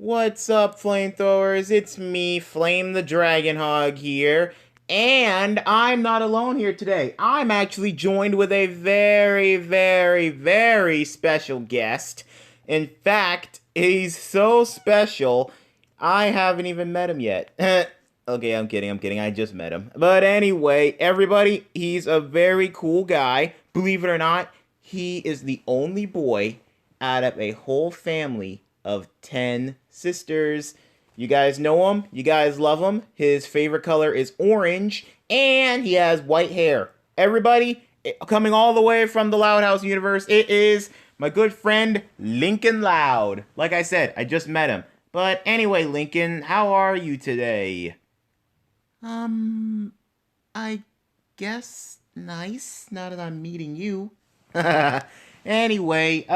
What's up, flamethrowers? It's me, Flame the Dragon Hog here, and I'm not alone here today. I'm actually joined with a very, very, very special guest. In fact, he's so special, I haven't even met him yet. Okay, I'm kidding, I just met him. But anyway, everybody, he's a very cool guy. Believe it or not, he is the only boy out of a whole family of 10 sisters. You guys know him. You guys love him. His favorite color is orange, and he has white hair. Everybody, coming all the way from the Loud House universe, it is my good friend Lincoln Loud. Like I said, I just met him. But anyway, Lincoln, how are you today? Um, I guess nice, now that I'm meeting you. Anyway,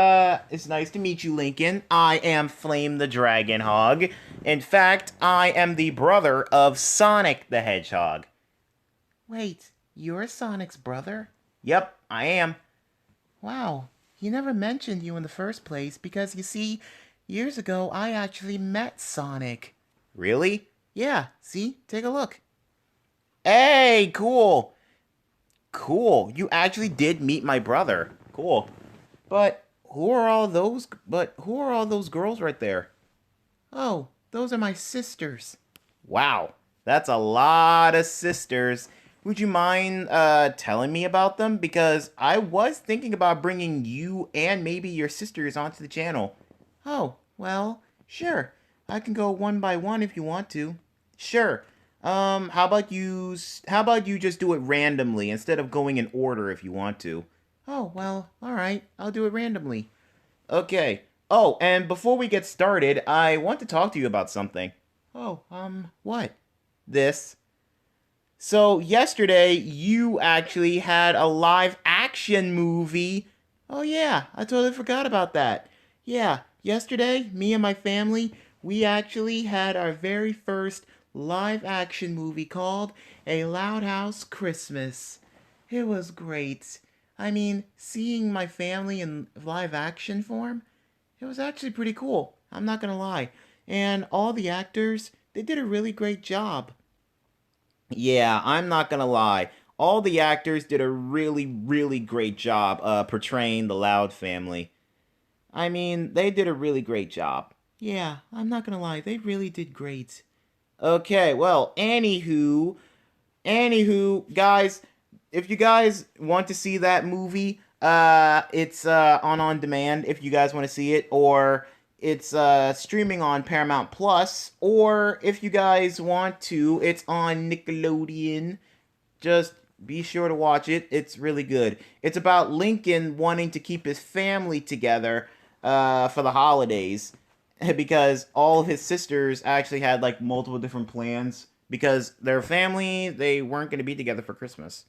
it's nice to meet you, Lincoln. I am Flame the Dragon Hog. In fact, I am the brother of Sonic the Hedgehog. Wait, you're Sonic's brother? Yep, I am. Wow, he never mentioned you in the first place because, you see, years ago I actually met Sonic. Really? Yeah, see? Take a look. Hey, cool. Cool. You actually did meet my brother. Cool. But who are all those girls right there? Oh, those are my sisters. Wow. That's a lot of sisters. Would you mind telling me about them? Because I was thinking about bringing you and maybe your sisters onto the channel. Oh, well, sure. I can go one by one if you want to. Sure. How about you just do it randomly instead of going in order if you want to? Oh, well, all right. I'll do it randomly. Okay. Oh, and before we get started, I want to talk to you about something. Oh, what? This. So, yesterday, you actually had a live action movie. Oh, yeah, I totally forgot about that. Yeah, yesterday, me and my family, we actually had our very first live action movie called A Loud House Christmas. It was great. I mean, seeing my family in live action form, it was actually pretty cool. I'm not gonna lie. And all the actors, they did a really great job. Yeah, I'm not gonna lie. All the actors did a really, really great job portraying the Loud family. I mean, they did a really great job. Yeah, I'm not gonna lie, they really did great. Okay, well, anywho, guys, if you guys want to see that movie, it's on demand if you guys want to see it, or it's streaming on Paramount Plus, or if you guys want to, it's on Nickelodeon. Just be sure to watch it. It's really good. It's about Lincoln wanting to keep his family together for the holidays because all of his sisters actually had like multiple different plans because their family they weren't going to be together for Christmas.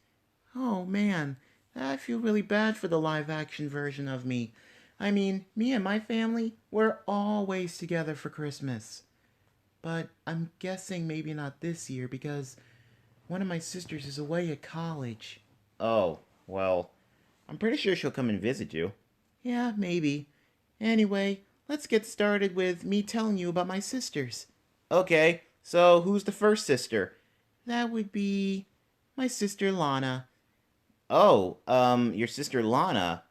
Oh man, I feel really bad for the live action version of me. I mean, me and my family, we're always together for Christmas. But I'm guessing maybe not this year because one of my sisters is away at college. Oh, well, I'm pretty sure she'll come and visit you. Yeah, maybe. Anyway, let's get started with me telling you about my sisters. Okay, so who's the first sister? That would be my sister Lana. Oh, your sister Lana.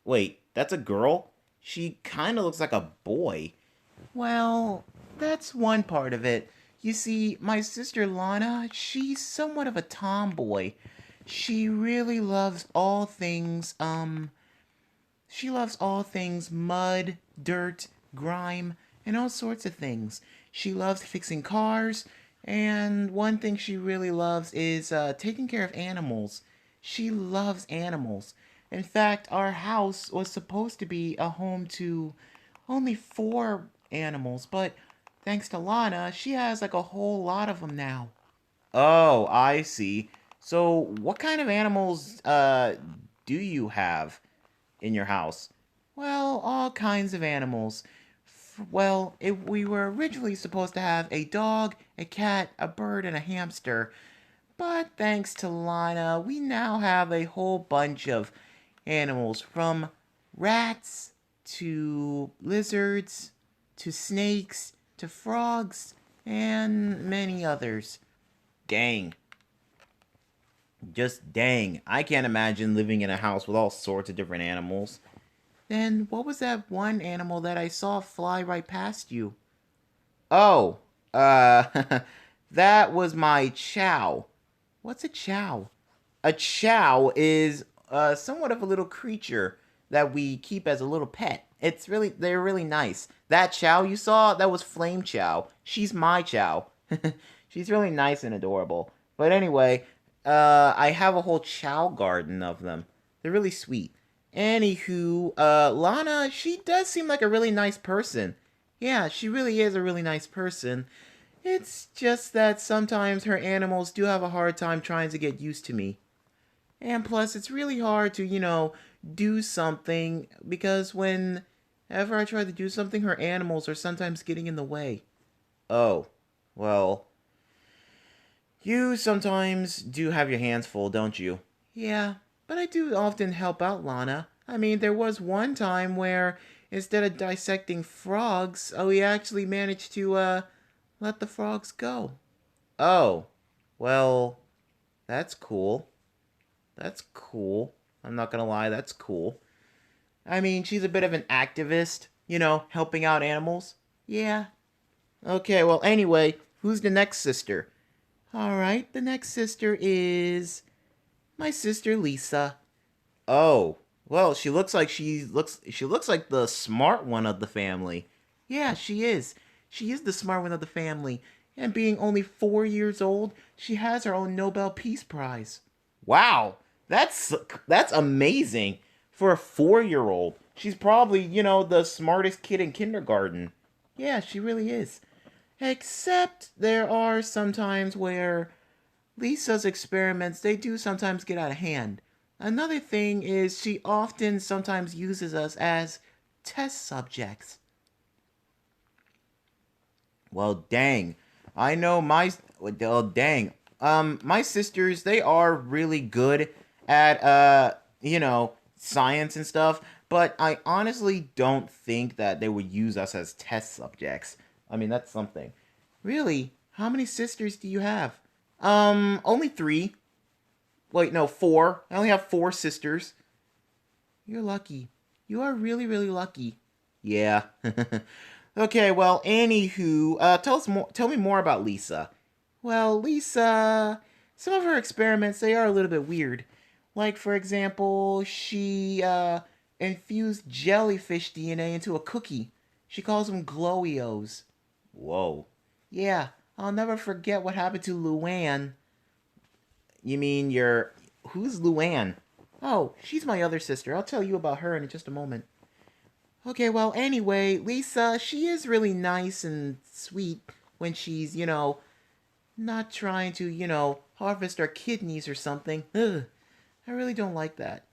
Wait, that's a girl? She kinda looks like a boy. Well, that's one part of it. You see, my sister Lana, she's somewhat of a tomboy. She really loves all things, she loves all things mud, dirt, grime, and all sorts of things. She loves fixing cars, and one thing she really loves is taking care of animals. She loves animals. In fact, our house was supposed to be a home to only four animals, but thanks to Lana, she has like a whole lot of them now. Oh, I see. So, what kind of animals do you have in your house? Well, all kinds of animals. Well, we were originally supposed to have a dog, a cat, a bird, and a hamster. But thanks to Lana, we now have a whole bunch of animals from rats to lizards to snakes, to frogs, and many others. Dang. Just dang. I can't imagine living in a house with all sorts of different animals. Then what was that one animal that I saw fly right past you? Oh, that was my chow. What's a chow? A chow is somewhat of a little creature that we keep as a little pet. They're really nice. That chow you saw, that was Flame Chow. She's my chow. She's really nice and adorable. But anyway, I have a whole chow garden of them. They're really sweet. Anywho, Lana, she does seem like a really nice person. Yeah, she really is a really nice person. It's just that sometimes her animals do have a hard time trying to get used to me. And plus, it's really hard to, do something because whenever I try to do something, her animals are sometimes getting in the way. Oh, well, you sometimes do have your hands full, don't you? Yeah, but I do often help out Lana. I mean, there was one time where instead of dissecting frogs, we actually managed to, let the frogs go. Oh, well, that's cool. That's cool. I'm not gonna lie, that's cool. I mean, she's a bit of an activist, helping out animals. Yeah. Okay, well, anyway, who's the next sister? Alright, the next sister is my sister Lisa. Oh, well, she looks like the smart one of the family. Yeah, she is. She is the smart one of the family. And being only 4 years old, she has her own Nobel Peace Prize. Wow, that's amazing for a 4-year-old. She's probably, the smartest kid in kindergarten. Yeah, she really is. Except there are some times where Lisa's experiments, they do sometimes get out of hand. Another thing is she often sometimes uses us as test subjects. Well, dang. I know my well, dang. My sisters, they are really good at science and stuff, but I honestly don't think that they would use us as test subjects. I mean, that's something. Really? How many sisters do you have? Only 3. Wait, no, 4. I only have 4 sisters. You're lucky. You are really, really lucky. Yeah. Okay, well, anywho, tell me more about Lisa. Well, Lisa, some of her experiments, they are a little bit weird. Like, for example, she, infused jellyfish DNA into a cookie. She calls them Glowios. Whoa. Yeah, I'll never forget what happened to Luanne. You mean who's Luanne? Oh, she's my other sister. I'll tell you about her in just a moment. Okay, well, anyway, Lisa, she is really nice and sweet when she's, not trying to, harvest our kidneys or something. Ugh, I really don't like that.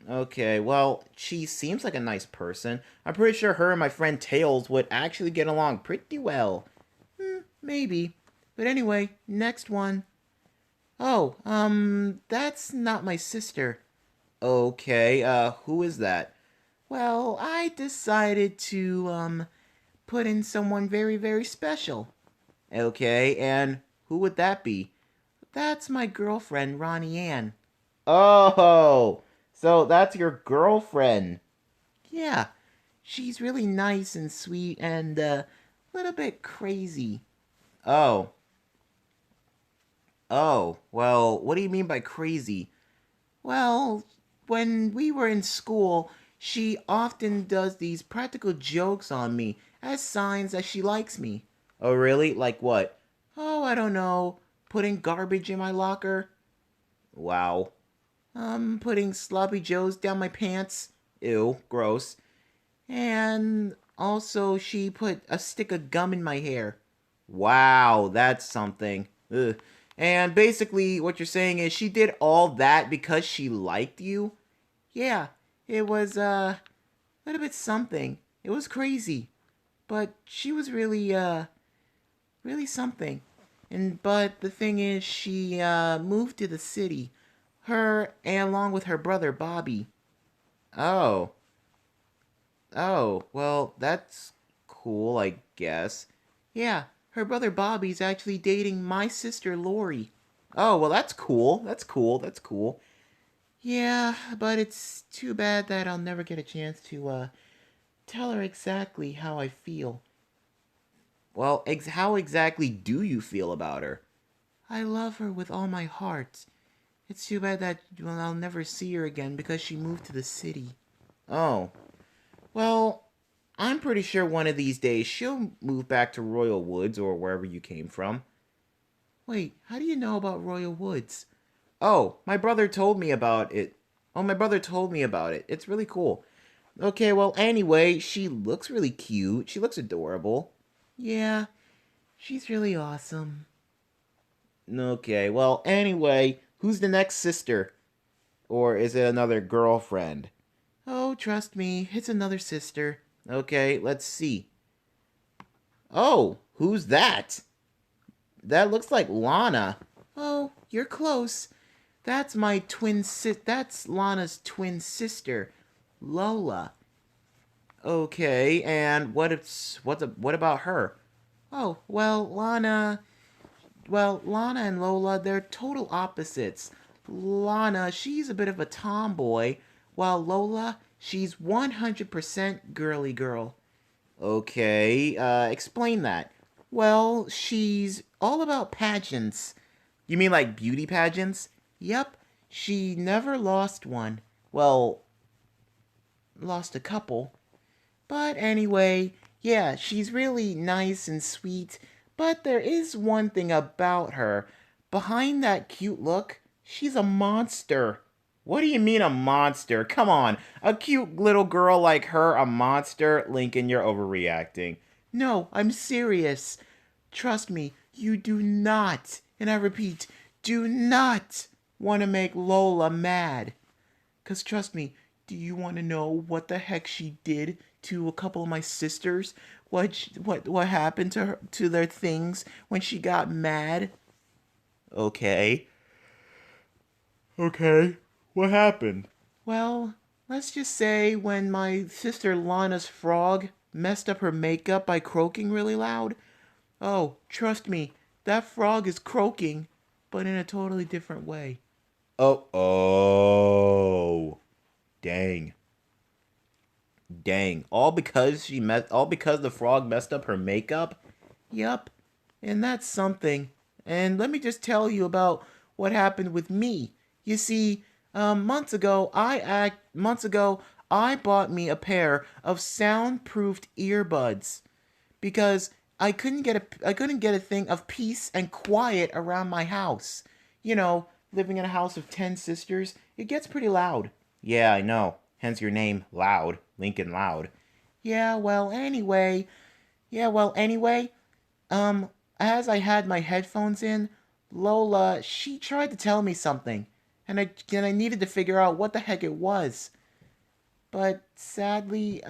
Okay, well, she seems like a nice person. I'm pretty sure her and my friend Tails would actually get along pretty well. Maybe. But anyway, next one. Oh, that's not my sister. Okay, who is that? Well, I decided to, put in someone very, very special. Okay, and who would that be? That's my girlfriend, Ronnie Ann. Oh, so that's your girlfriend. Yeah, she's really nice and sweet and a little bit crazy. Oh, well, what do you mean by crazy? Well, when we were in school, she often does these practical jokes on me as signs that she likes me. Oh, really? Like what? Oh, I don't know. Putting garbage in my locker? Wow. Putting sloppy joes down my pants? Ew, gross. And also, she put a stick of gum in my hair. Wow, that's something. Ugh. And basically, what you're saying is she did all that because she liked you? Yeah, it was a little bit something. It was crazy. But she was really, really something. But the thing is, she, moved to the city. Her, and along with her brother, Bobby. Oh. Oh, well, that's cool, I guess. Yeah, her brother Bobby's actually dating my sister Lori. Oh, well, that's cool. That's cool. That's cool. Yeah, but it's too bad that I'll never get a chance to, tell her exactly how I feel. Well, how exactly do you feel about her? I love her with all my heart. It's too bad that I'll never see her again because she moved to the city. Oh. Well, I'm pretty sure one of these days she'll move back to Royal Woods or wherever you came from. Wait, how do you know about Royal Woods? Oh, my brother told me about it. Oh, my brother told me about it. It's really cool. Okay, well, anyway, she looks really cute. She looks adorable. Yeah, she's really awesome. Okay, well, anyway, who's the next sister? Or is it another girlfriend? Oh, trust me, it's another sister. Okay, let's see. Oh, who's that? That looks like Lana. Oh, you're close. That's Lana's twin sister, Lola. Okay, and what about her? Oh, Lana and Lola, they're total opposites. Lana, she's a bit of a tomboy, while Lola, she's 100% girly girl. Okay, explain that. Well, she's all about pageants. You mean like beauty pageants? Yep, she never lost one. Well, lost a couple. But anyway, yeah, she's really nice and sweet, but there is one thing about her. Behind that cute look, she's a monster. What do you mean a monster? Come on, a cute little girl like her, a monster? Lincoln, you're overreacting. No, I'm serious. Trust me, you do not, and I repeat, do not want to make Lola mad. 'Cause trust me, do you want to know what the heck she did to a couple of my sisters? What happened to her, to their things when she got mad? Okay. Okay. What happened? Well, let's just say when my sister Lana's frog messed up her makeup by croaking really loud. Oh, trust me, that frog is croaking, but in a totally different way. Oh. Dang. Dang. All because the frog messed up her makeup? Yup. And that's something. And let me just tell you about what happened with me. You see, months ago I bought me a pair of soundproofed earbuds because I couldn't get a thing of peace and quiet around my house. You know, living in a house of 10 sisters, it gets pretty loud. Yeah, I know. Hence your name, Loud. Lincoln Loud. Yeah, well, anyway. Yeah, well, anyway. Um, as I had my headphones in, Lola, she tried to tell me something, and I needed to figure out what the heck it was. But sadly,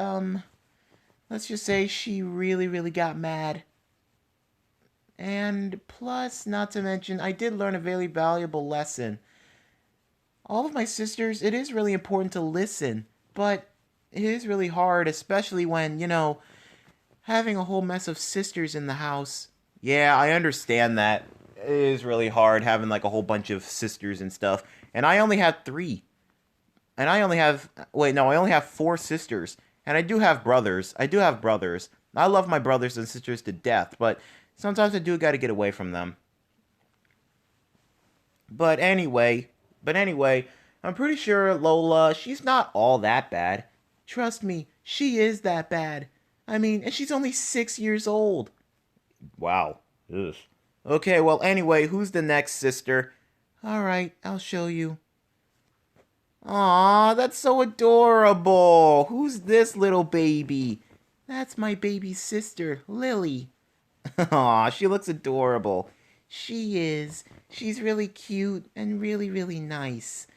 let's just say she really, really got mad. And plus, not to mention, I did learn a very valuable lesson. All of my sisters, it is really important to listen, but it is really hard, especially when, having a whole mess of sisters in the house. Yeah, I understand that. It is really hard having like a whole bunch of sisters and stuff. And I only have three. And I only have, wait, no, I only have four sisters. And I do have brothers. I do have brothers. I love my brothers and sisters to death, but sometimes I do gotta get away from them. But anyway, but anyway, I'm pretty sure Lola, she's not all that bad. Trust me, she is that bad. I mean, and she's only 6 years old. Wow. Ugh. Okay, well, anyway, who's the next sister? Alright, I'll show you. Aw, that's so adorable. Who's this little baby? That's my baby sister, Lily. Aw, she looks adorable. She is. She's really cute and really, really nice.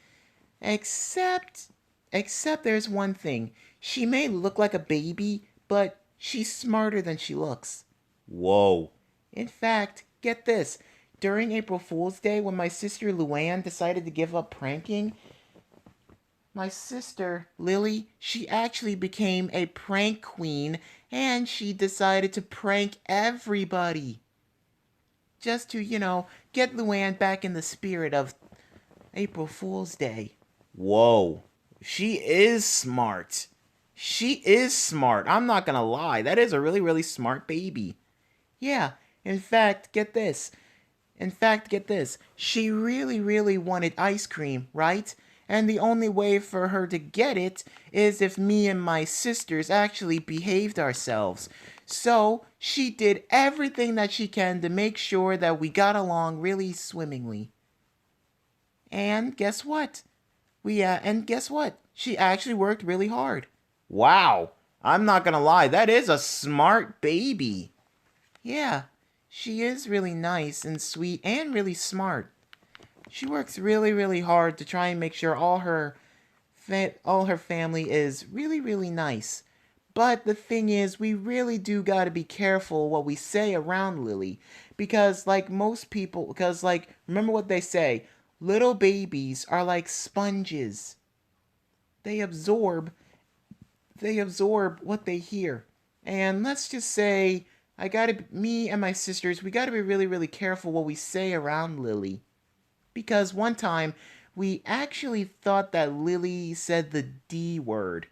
Except, except there's one thing. She may look like a baby, but she's smarter than she looks. Whoa. In fact, get this. During April Fool's Day, when my sister Luanne decided to give up pranking, My sister, Lily, she actually became a prank queen and she decided to prank everybody. Just to, get Luanne back in the spirit of April Fool's Day. Whoa. She is smart. She is smart. I'm not gonna lie. That is a really, really smart baby. Yeah. In fact, get this. She really, really wanted ice cream, right? And the only way for her to get it is if me and my sisters actually behaved ourselves. So she did everything that she can to make sure that we got along really swimmingly. And guess what? She actually worked really hard. Wow. I'm not gonna lie, that is a smart baby. Yeah, she is really nice and sweet and really smart. She works really, really hard to try and make sure all her family is really, really nice. But the thing is, we really do got to be careful what we say around Lily because remember what they say, little babies are like sponges. They absorb what they hear. And let's just say me and my sisters, we got to be really, really careful what we say around Lily. Because one time, we actually thought that Lily said the D word.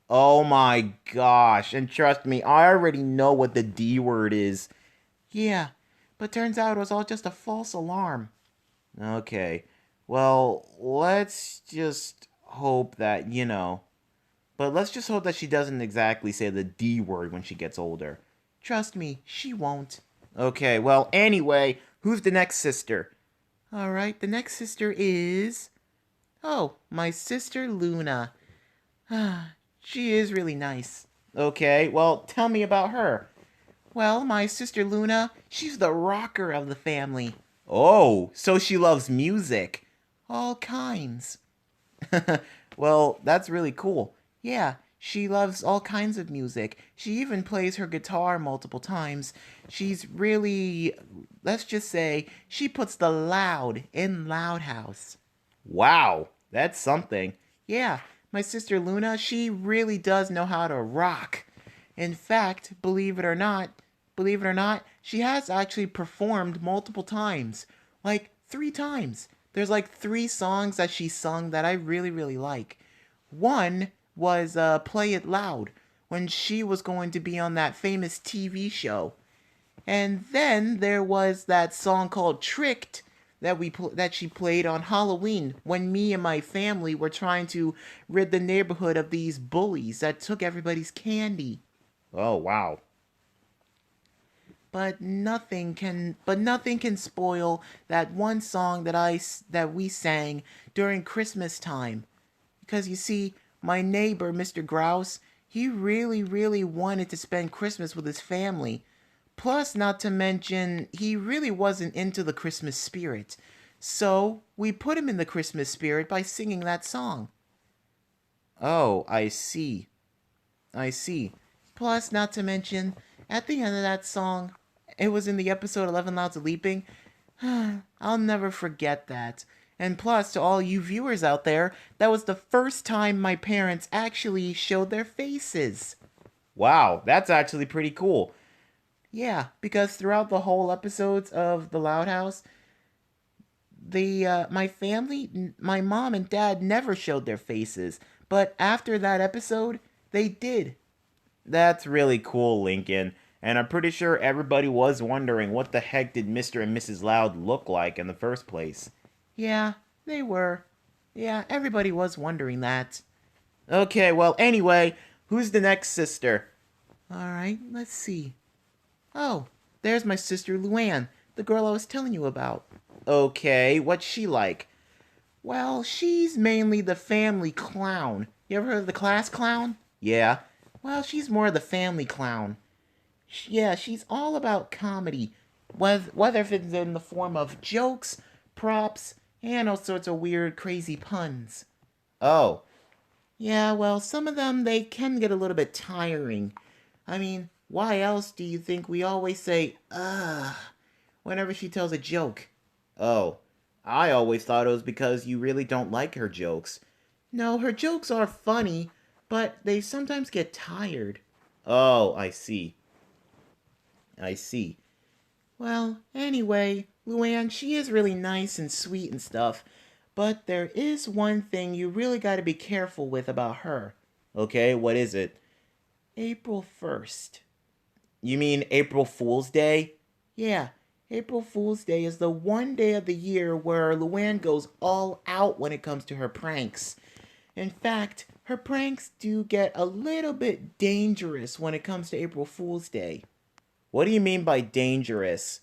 Oh my gosh, and trust me, I already know what the D word is. Yeah, but turns out it was all just a false alarm. Okay, well, let's just hope that, but let's just hope that she doesn't exactly say the D word when she gets older. Trust me, she won't. Okay, well, anyway, who's the next sister? Alright, the next sister is... Oh, my sister Luna. She is really nice. Okay, well, tell me about her. Well, my sister Luna, she's the rocker of the family. Oh, so she loves music. All kinds. Well, that's really cool. Yeah, she loves all kinds of music. She even plays her guitar multiple times. She's really, let's just say, she puts the loud in Loud House. Wow, that's something. Yeah, my sister Luna, she really does know how to rock. In fact, believe it or not, she has actually performed multiple times. Like 3 times. There's like 3 songs that she sung that I really, really like. One was Play It Loud, when she was going to be on that famous TV show. And then there was that song called Tricked that she played on Halloween when me and my family were trying to rid the neighborhood of these bullies that took everybody's candy. Oh, wow. But nothing can spoil that one song that we sang during Christmas time. Because you see, my neighbor, Mr. Grouse, he really, really wanted to spend Christmas with his family. Plus, not to mention, he really wasn't into the Christmas spirit. So, we put him in the Christmas spirit by singing that song. Oh, I see. I see. Plus, not to mention, at the end of that song, it was in the episode 11 Louds of Leaping. I'll never forget that. And plus, to all you viewers out there, that was the first time my parents actually showed their faces. Wow, that's actually pretty cool. Yeah, because throughout the whole episodes of The Loud House, my mom and dad never showed their faces. But after that episode, they did. That's really cool, Lincoln. And I'm pretty sure everybody was wondering what the heck did Mr. and Mrs. Loud look like in the first place. Yeah, they were. Yeah, everybody was wondering that. Okay, well, anyway, who's the next sister? Alright, let's see. Oh, there's my sister Luanne, the girl I was telling you about. Okay, what's she like? Well, she's mainly the family clown. You ever heard of the class clown? Yeah. Well, she's more the family clown. Yeah, she's all about comedy, whether if it's in the form of jokes, props, and all sorts of weird, crazy puns. Oh. Yeah, well, some of them, they can get a little bit tiring. I mean, why else do you think we always say, whenever she tells a joke? Oh, I always thought it was because you really don't like her jokes. No, her jokes are funny, but they sometimes get tired. Oh, I see. I see. Well, anyway, Luanne, she is really nice and sweet and stuff, but there is one thing you really got to be careful with about her. Okay, what is it? April 1st. You mean April Fool's Day? Yeah, April Fool's Day is the one day of the year where Luann goes all out when it comes to her pranks. In fact, her pranks do get a little bit dangerous when it comes to April Fool's Day. What do you mean by dangerous?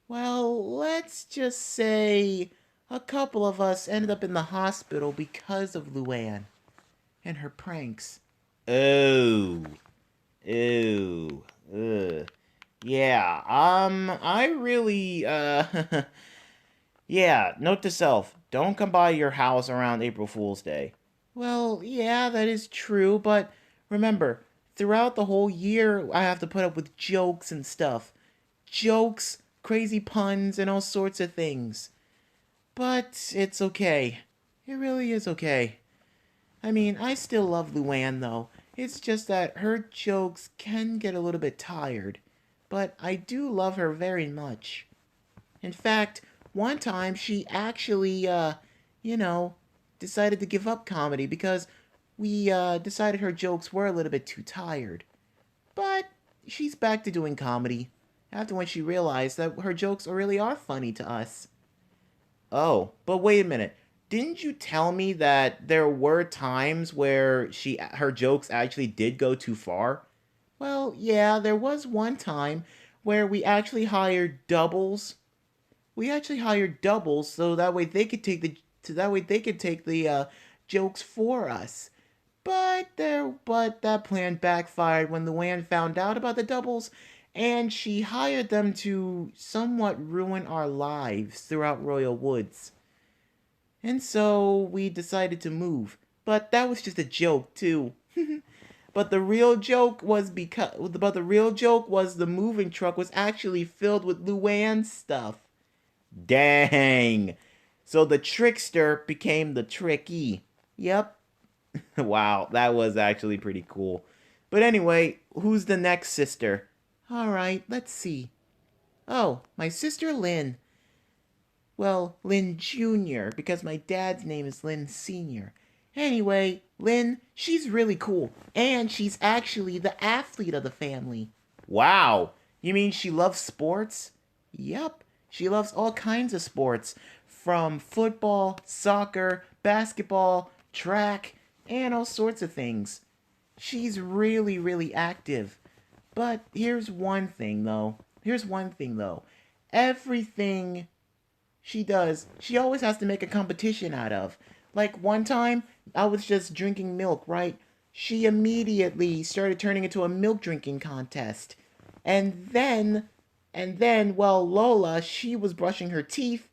Well, let's just say a couple of us ended up in the hospital because of Luann and her pranks. Oh, ew, ugh. Yeah, I really, yeah, note to self, don't come by your house around April Fool's Day. Well, yeah, that is true, but remember, throughout the whole year, I have to put up with jokes and stuff. Jokes, crazy puns, and all sorts of things. But it's okay. It really is okay. I mean, I still love Luann, though. It's just that her jokes can get a little bit tired. But I do love her very much. In fact, one time she actually, you know, decided to give up comedy because we decided her jokes were a little bit too tired. But she's back to doing comedy after when she realized that her jokes really are funny to us. Oh, but wait a minute. Didn't you tell me that there were times where her jokes actually did go too far? Well, yeah, there was one time where we actually hired doubles. We actually hired doubles so that way they could take the jokes for us. But that plan backfired when Luann found out about the doubles, and she hired them to somewhat ruin our lives throughout Royal Woods. And so we decided to move. But that was just a joke too. But the real joke was the moving truck was actually filled with Luann's stuff. Dang. So the trickster became the tricky. Yep. Wow, that was actually pretty cool. But anyway, who's the next sister? All right, let's see. Oh, my sister Lynn. Well, Lynn Jr., because my dad's name is Lynn Sr. Anyway, Lynn, she's really cool, and she's actually the athlete of the family. Wow, you mean she loves sports? Yep, she loves all kinds of sports, from football, soccer, basketball, track, and all sorts of things. She's really, really active. But here's one thing, though. Everything she does, she always has to make a competition out of. Like one time, I was just drinking milk, right? She immediately started turning into a milk drinking contest. And then, well, Lola, she was brushing her teeth.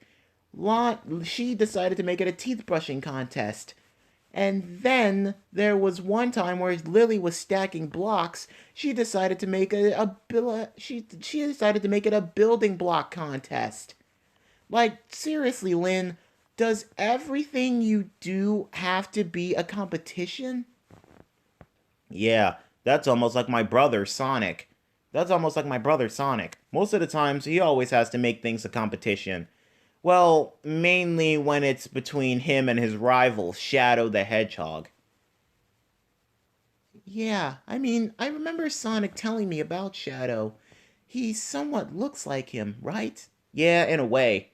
She decided to make it a teeth brushing contest. And then there was one time where Lily was stacking blocks. She decided to make she decided to make it a building block contest. Like, seriously, Lynn, does everything you do have to be a competition? Yeah, that's almost like my brother, Sonic. Most of the times, he always has to make things a competition. Well, mainly when it's between him and his rival, Shadow the Hedgehog. Yeah, I mean, I remember Sonic telling me about Shadow. He somewhat looks like him, right? Yeah, in a way.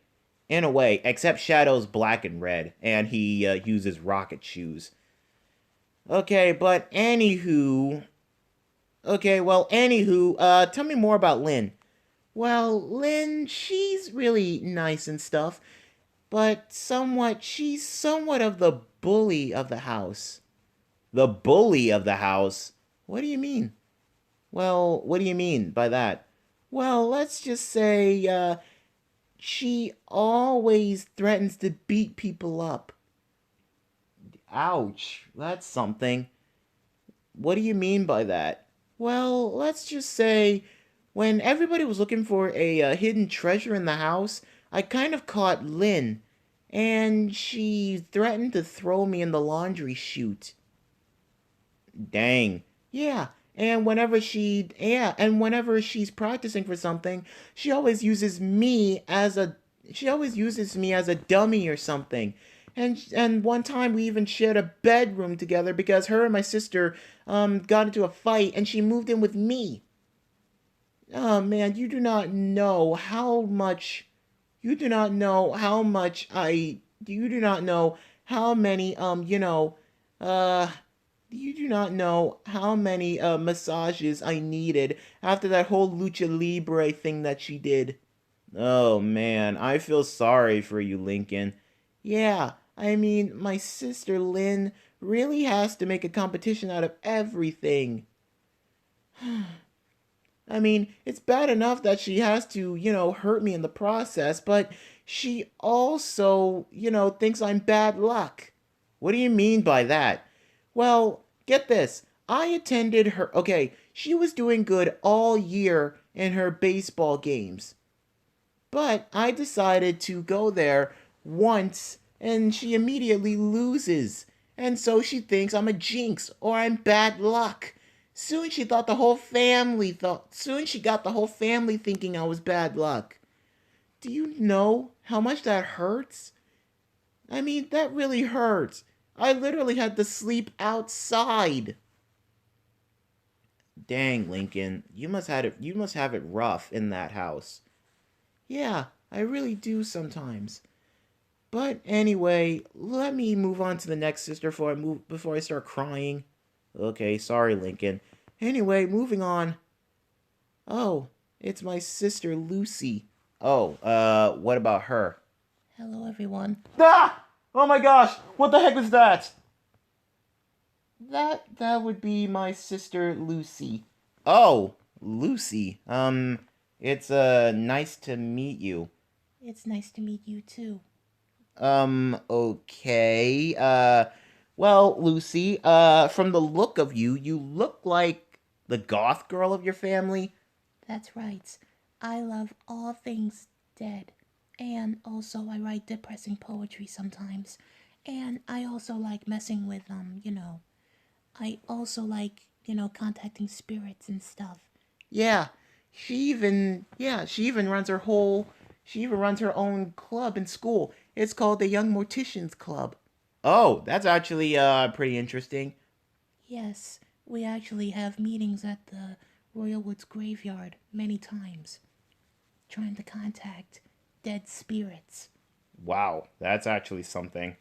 Except Shadow's black and red, and he uses rocket shoes. Okay, but anywho. Tell me more about Lynn. Well, Lynn, she's really nice and stuff, but she's somewhat of the bully of the house. The bully of the house? What do you mean? Well, what do you mean by that? Well, let's just say, she always threatens to beat people up. Ouch, that's something. What do you mean by that? Well, let's just say when everybody was looking for a hidden treasure in the house, I kind of caught Lynn. and she threatened to throw me in the laundry chute. Dang. Yeah. And whenever she's practicing for something, she always uses me as a she always uses me as a dummy or something. And one time we even shared a bedroom together because her and my sister got into a fight and she moved in with me. Oh man, you do not know how much I you do not know how many uh you do not know how many massages I needed after that whole lucha libre thing that she did. Oh man, I feel sorry for you, Lincoln. Yeah, I mean, my sister Lynn really has to make a competition out of everything. I mean, it's bad enough that she has to, hurt me in the process, but she also, thinks I'm bad luck. What do you mean by that? Well, get this. I attended her. Okay, she was doing good all year in her baseball games. But I decided to go there once and she immediately loses. And so she thinks I'm a jinx or I'm bad luck. Soon she got the whole family thinking I was bad luck. Do you know how much that hurts? I mean, that really hurts. I literally had to sleep outside. Dang, Lincoln, you must have it rough in that house. Yeah, I really do sometimes. But anyway, let me move on to the next sister before I start crying. Okay, sorry, Lincoln. Anyway, moving on. Oh, it's my sister Lucy. Oh, what about her? Hello, everyone. Ah! Oh my gosh! What the heck was that? That would be my sister Lucy. Oh, Lucy. It's nice to meet you. It's nice to meet you too. Okay. Well, Lucy, from the look of you, you look like the goth girl of your family. That's right. I love all things dead. And also, I write depressing poetry sometimes. And I also like messing with, I also like, contacting spirits and stuff. Yeah. She even she even runs her own club in school. It's called the Young Morticians Club. Oh, that's actually pretty interesting. Yes, we actually have meetings at the Royal Woods graveyard many times, trying to contact dead spirits. Wow, that's actually something.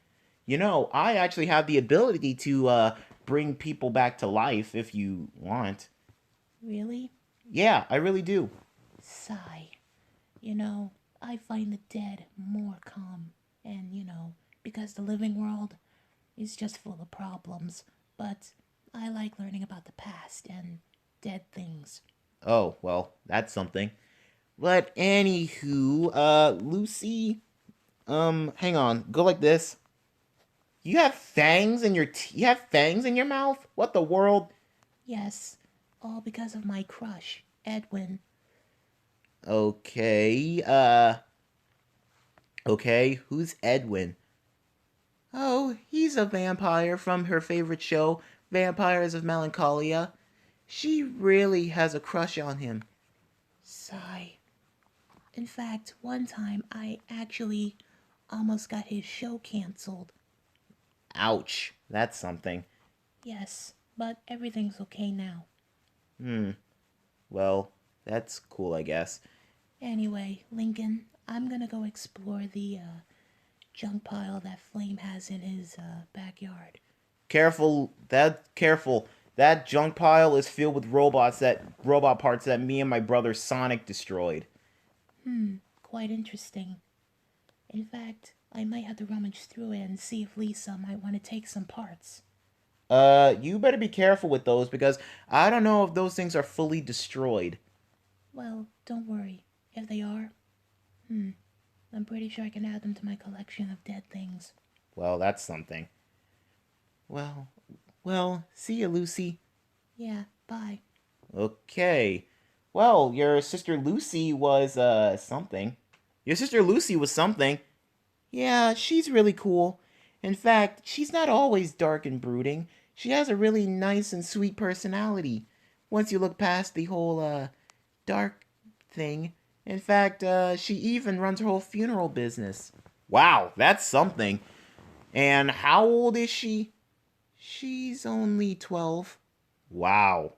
I actually have the ability to bring people back to life if you want. Really? Yeah, I really do. Sigh. You know, I find the dead more calm. And, because the living world is just full of problems. But I like learning about the past and dead things. Oh, well, that's something. But anywho, Lucy, hang on, go like this. You have fangs in your mouth? What the world? Yes, all because of my crush, Edwin. Okay, okay, who's Edwin? Oh, he's a vampire from her favorite show, Vampires of Melancholia. She really has a crush on him. Sigh. In fact, one time I actually almost got his show canceled. Ouch, that's something. Yes, but everything's okay now. Hmm, well, that's cool, I guess. Anyway, Lincoln, I'm gonna go explore the junk pile that Flame has in his backyard. Careful. That junk pile is filled with robot parts that me and my brother Sonic destroyed. Quite interesting. In fact, I might have to rummage through it and see if Lisa might want to take some parts. You better be careful with those because I don't know if those things are fully destroyed. Well, don't worry. If they are, hmm, I'm pretty sure I can add them to my collection of dead things. Well, that's something. Well, see you, Lucy. Yeah, bye. Okay. Well, your sister Lucy was something. Your sister Lucy was something. Yeah, she's really cool. In fact, she's not always dark and brooding. She has a really nice and sweet personality. Once you look past the whole dark thing. In fact, she even runs her whole funeral business. Wow, that's something. And how old is she? She's only 12. Wow.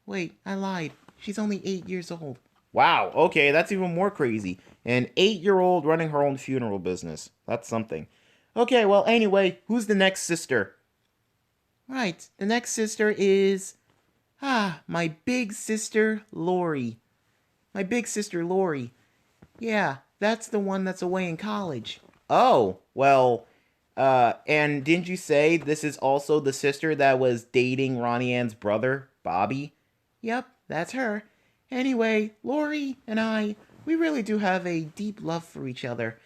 Wait, I lied. She's only 8 years old. Wow, okay, that's even more crazy. An 8-year old running her own funeral business. That's something. Okay, well, anyway, who's the next sister? Right, the next sister is. My big sister, Lori. My big sister, Lori. Yeah, that's the one that's away in college. Oh, well, and didn't you say this is also the sister that was dating Ronnie Ann's brother, Bobby? Yep, that's her. Anyway, Lori and I, we really do have a deep love for each other.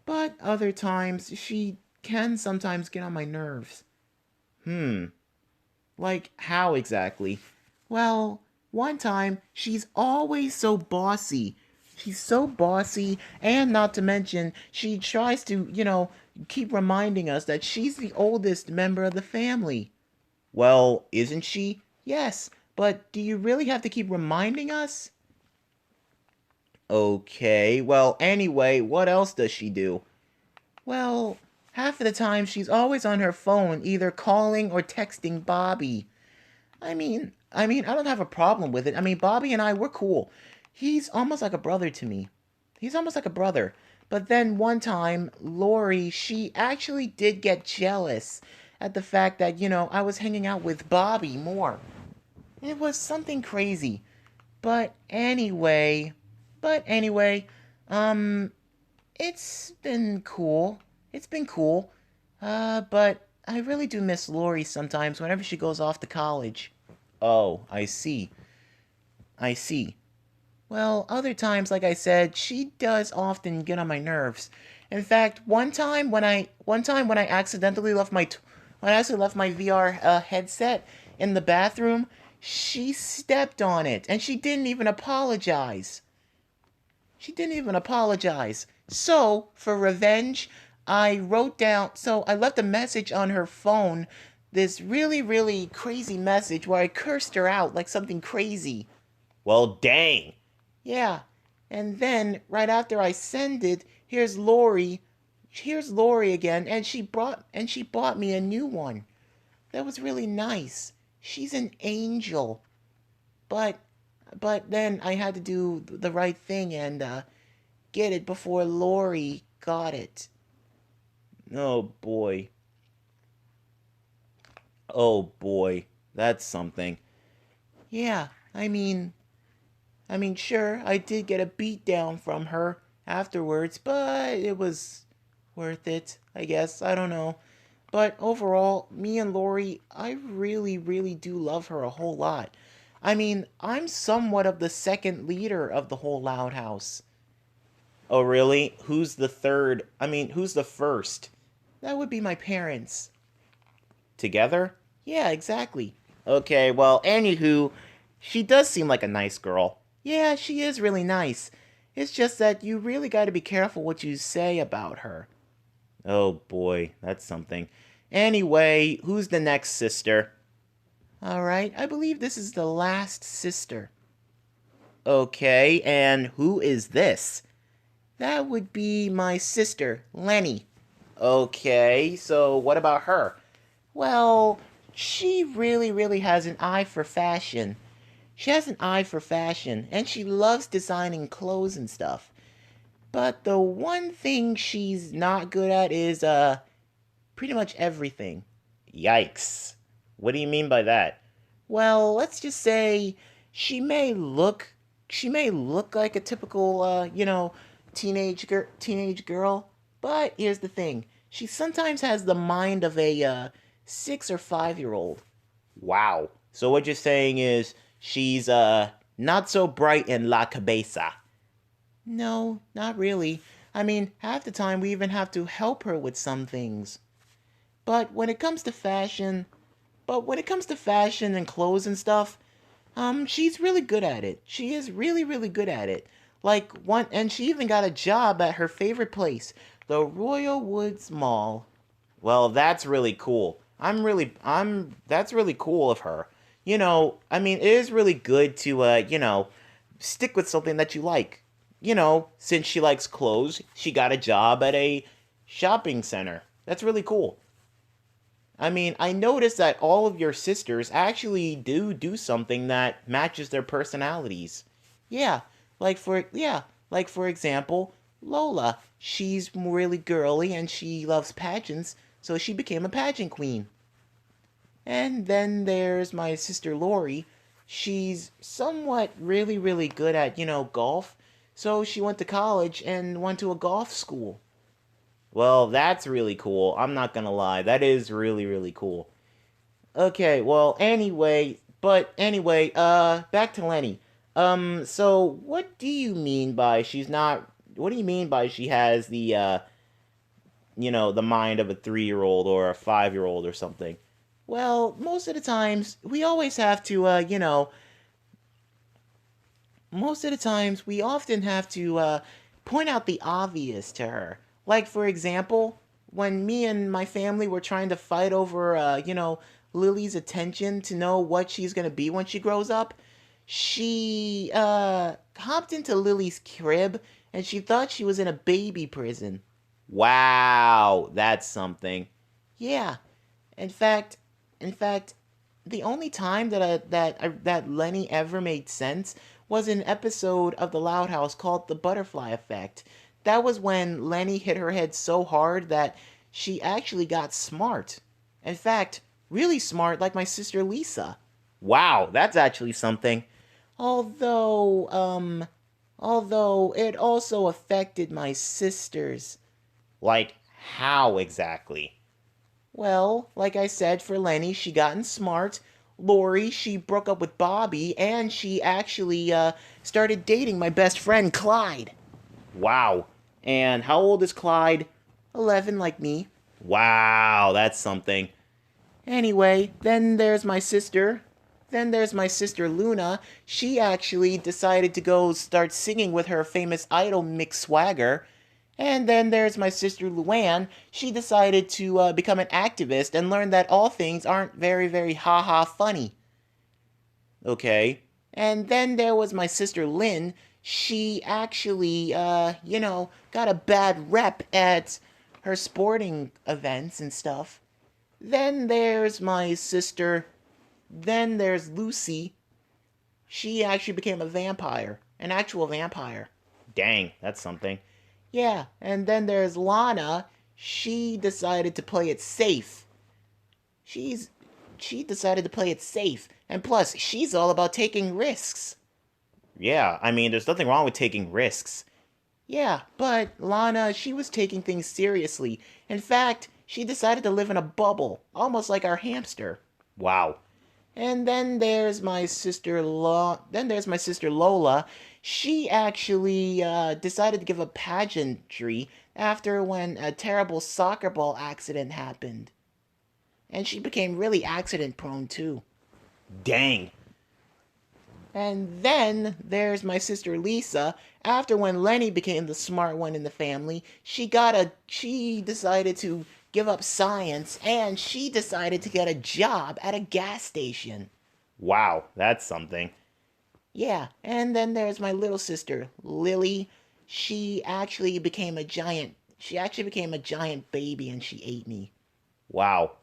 But other times, she can sometimes get on my nerves. Hmm, like how exactly? Well, one time, she's always so bossy. She's so bossy, and not to mention, she tries to, keep reminding us that she's the oldest member of the family. Well, isn't she? Yes, but do you really have to keep reminding us? Okay, well, anyway, what else does she do? Well, half of the time she's always on her phone, either calling or texting Bobby. I don't have a problem with it. I mean, Bobby and I, we're cool. He's almost like a brother to me. He's almost like a brother. But then one time, Lori, she actually did get jealous at the fact that, I was hanging out with Bobby more. It was something crazy. But anyway, but anyway, um, it's been cool. It's been cool. But I really do miss Lori sometimes whenever she goes off to college. Oh, I see. I see. Well, other times, like I said, she does often get on my nerves. In fact, one time when I accidentally left my VR headset in the bathroom, she stepped on it and she didn't even apologize. She didn't even apologize. So, for revenge, I left a message on her phone, this really, really crazy message where I cursed her out like something crazy. Well, dang. Yeah. And then, right after I send it, here's Lori. Here's Lori again, and she bought me a new one. That was really nice. She's an angel. But but then I had to do the right thing and get it before Lori got it. Oh boy. Oh boy. That's something. Yeah, sure, I did get a beat down from her afterwards, but it was worth it, I guess. I don't know. But overall, me and Lori, I really, really do love her a whole lot. I'm somewhat of the second leader of the whole Loud House. Oh, really? Who's the third? Who's the first? That would be my parents. Together? Yeah, exactly. Okay, well, anywho, she does seem like a nice girl. Yeah, she is really nice. It's just that you really gotta be careful what you say about her. Oh boy, that's something. Anyway, who's the next sister? Alright, I believe this is the last sister. Okay, and who is this? That would be my sister, Lenny. Okay, so what about her? Well, she really, really has an eye for fashion. She has an eye for fashion, and she loves designing clothes and stuff. But the one thing she's not good at is, pretty much everything. Yikes. What do you mean by that? Well, let's just say she may look she may look like a typical teenage girl, but here's the thing. She sometimes has the mind of a 6 or 5-year old. Wow. So what you're saying is she's not so bright in la cabeza. No, not really. Half the time we even have to help her with some things. But when it comes to fashion, and clothes and stuff, she's really good at it. She is really, really good at it. Like one, and she even got a job at her favorite place, the Royal Woods Mall. Well, that's really cool. That's really cool of her. I mean, it is really good to, stick with something that you like. Since she likes clothes, she got a job at a shopping center. That's really cool. I mean, I noticed that all of your sisters actually do something that matches their personalities. Yeah, like for example, Lola. She's really girly and she loves pageants, so she became a pageant queen. And then there's my sister Lori. She's somewhat really good at, golf, so she went to college and went to a golf school. Well, that's really cool. I'm not gonna lie. That is really cool. Okay, well, back to Lenny. So what do you mean by she's not what do you mean by she has the mind of a 3-year-old or a 5-year-old or something? Well, most of the times we always have to most of the times we often have to point out the obvious to her. Like, for example, when me and my family were trying to fight over, Lily's attention to know what she's going to be when she grows up, she hopped into Lily's crib and she thought she was in a baby prison. Wow, that's something. Yeah, in fact, in fact, the only time that Lenny ever made sense was an episode of The Loud House called The Butterfly Effect. That was when Lenny hit her head so hard that she actually got smart. In fact, really smart like my sister Lisa. Wow, that's actually something. Although, although it also affected my sisters. Like, how exactly? Well, like I said, for Lenny, she gotten smart. Lori, she broke up with Bobby, and she actually started dating my best friend, Clyde. Wow. And how old is Clyde? 11, like me. Wow, that's something. Anyway, then there's my sister. Then there's my sister Luna. She actually decided to go start singing with her famous idol Mick Swagger. And then there's my sister Luanne. She decided to become an activist and learn that all things aren't very ha-ha funny. Okay. And then there was my sister Lynn. She actually, got a bad rep at her sporting events and stuff. Then there's my sister. Then there's Lucy. She actually became a vampire, an actual vampire. Dang, that's something. Yeah, and then there's Lana. She decided to play it safe. She's she decided to play it safe, and plus, she's all about taking risks. Yeah, I mean, there's nothing wrong with taking risks. Yeah, but Lana, she was taking things seriously. In fact, she decided to live in a bubble, almost like our hamster. Wow. And then there's my sister Lola. She actually decided to give up pageantry after when a terrible soccer ball accident happened. And she became really accident prone too. Dang. And then there's my sister Lisa. After when Lenny became the smart one in the family, she decided to give up science and she decided to get a job at a gas station. Wow, that's something. Yeah, and then there's my little sister, Lily. She actually became a giant baby and she ate me. Wow.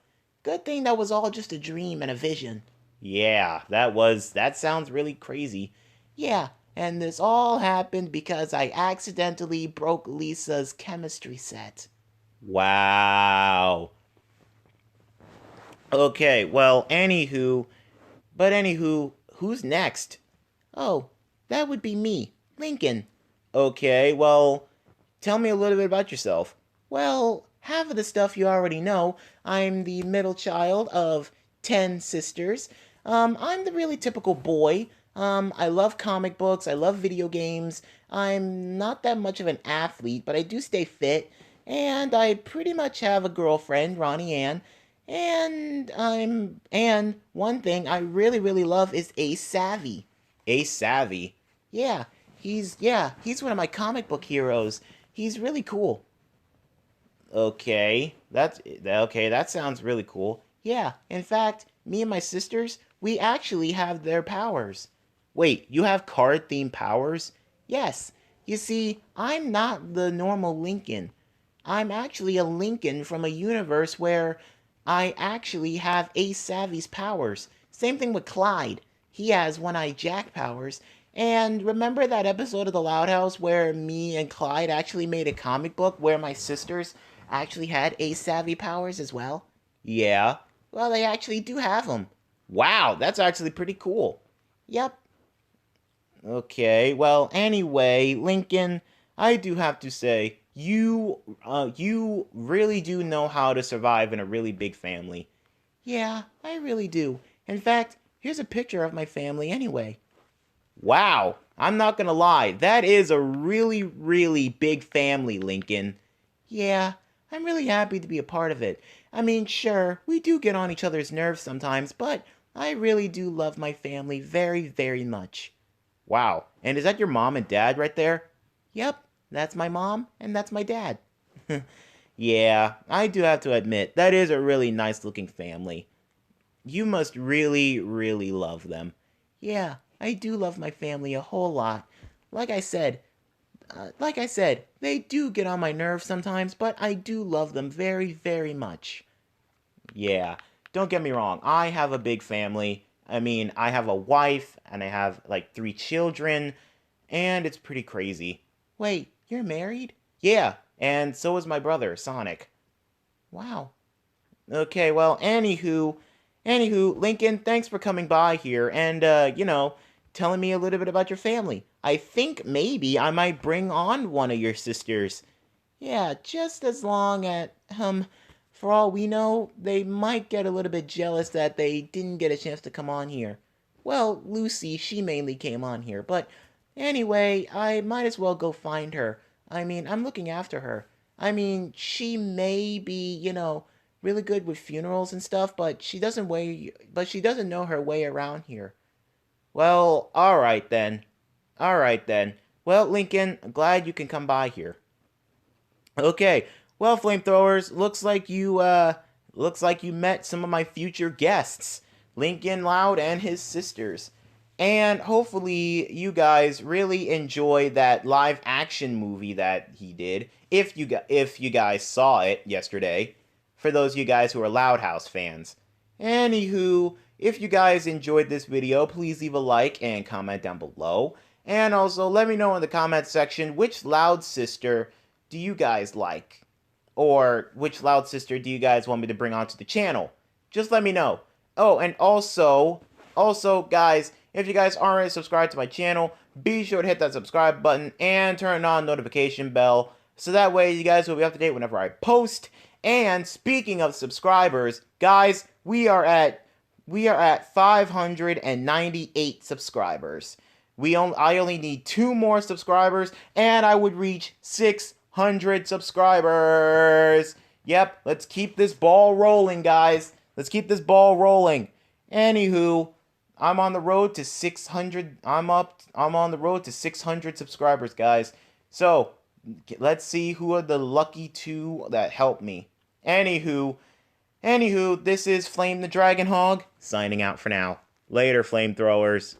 Good thing that was all just a dream and a vision. Yeah, that sounds really crazy. Yeah, and this all happened because I accidentally broke Lisa's chemistry set. Wow. Okay, well, anywho, who's next? Oh, that would be me, Lincoln. Okay, well, tell me a little bit about yourself. Well, half of the stuff you already know. I'm the middle child of 10 sisters. I'm the really typical boy. I love comic books, I love video games. I'm not that much of an athlete, but I do stay fit. And I pretty much have a girlfriend, Ronnie Ann. And one thing I really love is Ace Savvy. Ace Savvy? Yeah, He's one of my comic book heroes. He's really cool. Okay, that sounds really cool. Yeah, in fact, me and my sisters, we actually have their powers. Wait, you have card-themed powers? Yes. You see, I'm not the normal Lincoln. I'm actually a Lincoln from a universe where I actually have Ace Savvy's powers. Same thing with Clyde. He has One-Eye Jack powers. And remember that episode of The Loud House where me and Clyde actually made a comic book where my sisters actually had Ace Savvy powers as well? Yeah. Well, they actually do have them. Wow, that's actually pretty cool. Yep. Okay, well, anyway, Lincoln, I do have to say, you really do know how to survive in a really big family. Yeah, I really do. In fact, here's a picture of my family anyway. Wow, I'm not gonna lie, that is a really, really big family, Lincoln. Yeah, I'm really happy to be a part of it. I mean, sure, we do get on each other's nerves sometimes, but I really do love my family very, very much. Wow. And is that your mom and dad right there? Yep, that's my mom and that's my dad. Yeah, I do have to admit, that is a really nice looking family. You must really, really love them. Yeah, I do love my family a whole lot. Like I said, they do get on my nerves sometimes, but I do love them very, very much. Yeah, don't get me wrong. I have a big family. I mean, I have a wife and I have like 3 children, and it's pretty crazy. Wait, you're married? Yeah, and so is my brother, Sonic. Wow. Okay, well, anywho, Lincoln, thanks for coming by here and telling me a little bit about your family. I think maybe I might bring on one of your sisters. Yeah, just as long as, for all we know, they might get a little bit jealous that they didn't get a chance to come on here. Well, Lucy, she mainly came on here, but anyway, I might as well go find her. I mean, I'm looking after her. I mean, she may be, really good with funerals and stuff, but she doesn't know her way around here. Well, all right then. All right then. Well, Lincoln, glad you can come by here. Okay. Well, flamethrowers, looks like you met some of my future guests, Lincoln Loud and his sisters. And hopefully you guys really enjoy that live action movie that he did. If you guys saw it yesterday, for those of you guys who are Loud House fans. Anywho, if you guys enjoyed this video, please leave a like and comment down below. And also let me know in the comment section which Loud sister do you guys like? Or which Loud sister do you guys want me to bring onto the channel? Just let me know. Oh, and also, guys, if you guys aren't already subscribed to my channel, be sure to hit that subscribe button and turn on notification bell, so that way you guys will be up to date whenever I post. And speaking of subscribers, guys, we are at 598 subscribers. I only need 2 more subscribers, and I would reach 600 subscribers. Yep, let's keep this ball rolling, guys. Let's keep this ball rolling. Anywho, I'm on the road to 600. I'm on the road to 600 subscribers, guys. So, let's see who are the lucky 2 that help me. Anywho, this is Flame the Dragon Hog, signing out for now. Later, flamethrowers.